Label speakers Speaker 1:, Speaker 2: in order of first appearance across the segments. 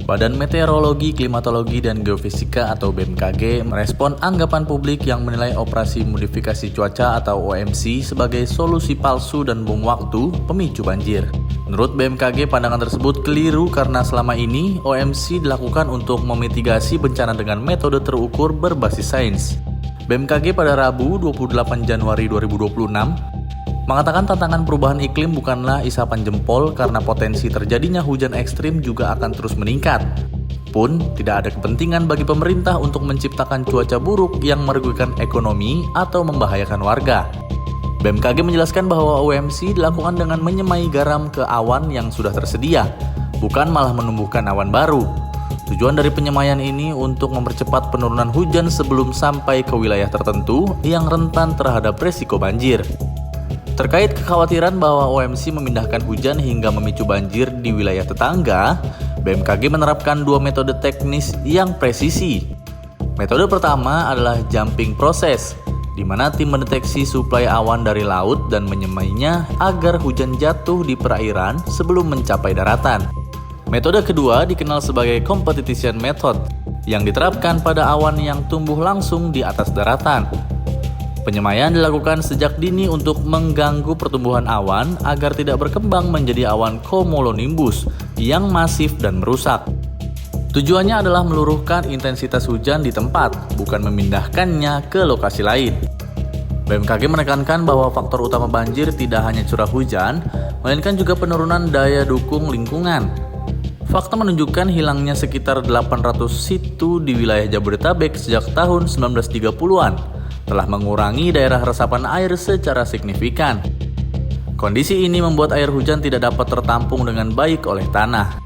Speaker 1: Badan Meteorologi, Klimatologi, dan Geofisika atau BMKG merespon anggapan publik yang menilai operasi modifikasi cuaca atau OMC sebagai solusi palsu dan bom waktu pemicu banjir. Menurut BMKG, pandangan tersebut keliru karena selama ini OMC dilakukan untuk memitigasi bencana dengan metode terukur berbasis sains. BMKG pada Rabu 28 Januari 2026 mengatakan tantangan perubahan iklim bukanlah isapan jempol karena potensi terjadinya hujan ekstrim juga akan terus meningkat. Pun, tidak ada kepentingan bagi pemerintah untuk menciptakan cuaca buruk yang merugikan ekonomi atau membahayakan warga. BMKG menjelaskan bahwa OMC dilakukan dengan menyemai garam ke awan yang sudah tersedia, bukan malah menumbuhkan awan baru. Tujuan dari penyemaian ini untuk mempercepat penurunan hujan sebelum sampai ke wilayah tertentu yang rentan terhadap resiko banjir. Terkait kekhawatiran bahwa OMC memindahkan hujan hingga memicu banjir di wilayah tetangga, BMKG menerapkan dua metode teknis yang presisi. Metode pertama adalah jumping process, di mana tim mendeteksi suplai awan dari laut dan menyemainya agar hujan jatuh di perairan sebelum mencapai daratan. Metode kedua dikenal sebagai competition method, yang diterapkan pada awan yang tumbuh langsung di atas daratan. Penyemaian dilakukan sejak dini untuk mengganggu pertumbuhan awan agar tidak berkembang menjadi awan cumulonimbus yang masif dan merusak. Tujuannya adalah meluruhkan intensitas hujan di tempat, bukan memindahkannya ke lokasi lain. BMKG menekankan bahwa faktor utama banjir tidak hanya curah hujan, melainkan juga penurunan daya dukung lingkungan. Fakta menunjukkan hilangnya sekitar 800 situ di wilayah Jabodetabek sejak tahun 1930-an. Telah mengurangi daerah resapan air secara signifikan. Kondisi ini membuat air hujan tidak dapat tertampung dengan baik oleh tanah.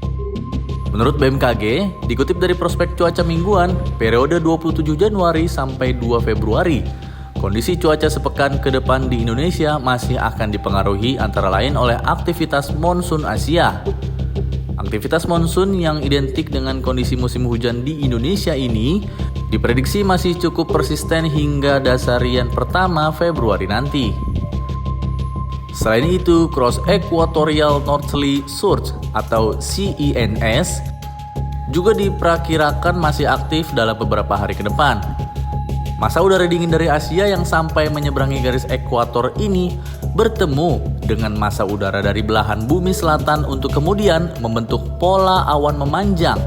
Speaker 1: Menurut BMKG, dikutip dari prospek cuaca mingguan, periode 27 Januari sampai 2 Februari, kondisi cuaca sepekan ke depan di Indonesia masih akan dipengaruhi antara lain oleh aktivitas monsun Asia. Aktivitas monsun yang identik dengan kondisi musim hujan di Indonesia ini diprediksi masih cukup persisten hingga dasarian pertama Februari nanti. Selain itu, Cross Equatorial Northerly Surge atau CENS juga diperkirakan masih aktif dalam beberapa hari ke depan. Massa udara dingin dari Asia yang sampai menyeberangi garis ekuator ini bertemu dengan massa udara dari belahan bumi selatan untuk kemudian membentuk pola awan memanjang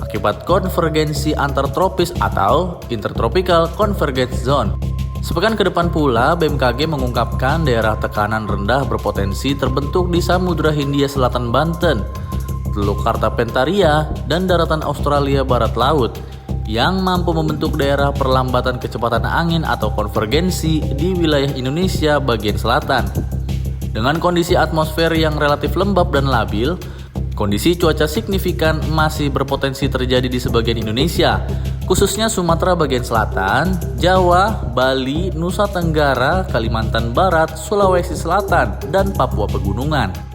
Speaker 1: akibat konvergensi antar tropis atau intertropical convergence zone. Sepekan ke depan pula, BMKG mengungkapkan daerah tekanan rendah berpotensi terbentuk di Samudra Hindia Selatan Banten, Teluk Kartapentaria, dan daratan Australia Barat Laut yang mampu membentuk daerah perlambatan kecepatan angin atau konvergensi di wilayah Indonesia bagian selatan. Dengan kondisi atmosfer yang relatif lembab dan labil, kondisi cuaca signifikan masih berpotensi terjadi di sebagian Indonesia, khususnya Sumatera bagian selatan, Jawa, Bali, Nusa Tenggara, Kalimantan Barat, Sulawesi Selatan, dan Papua Pegunungan.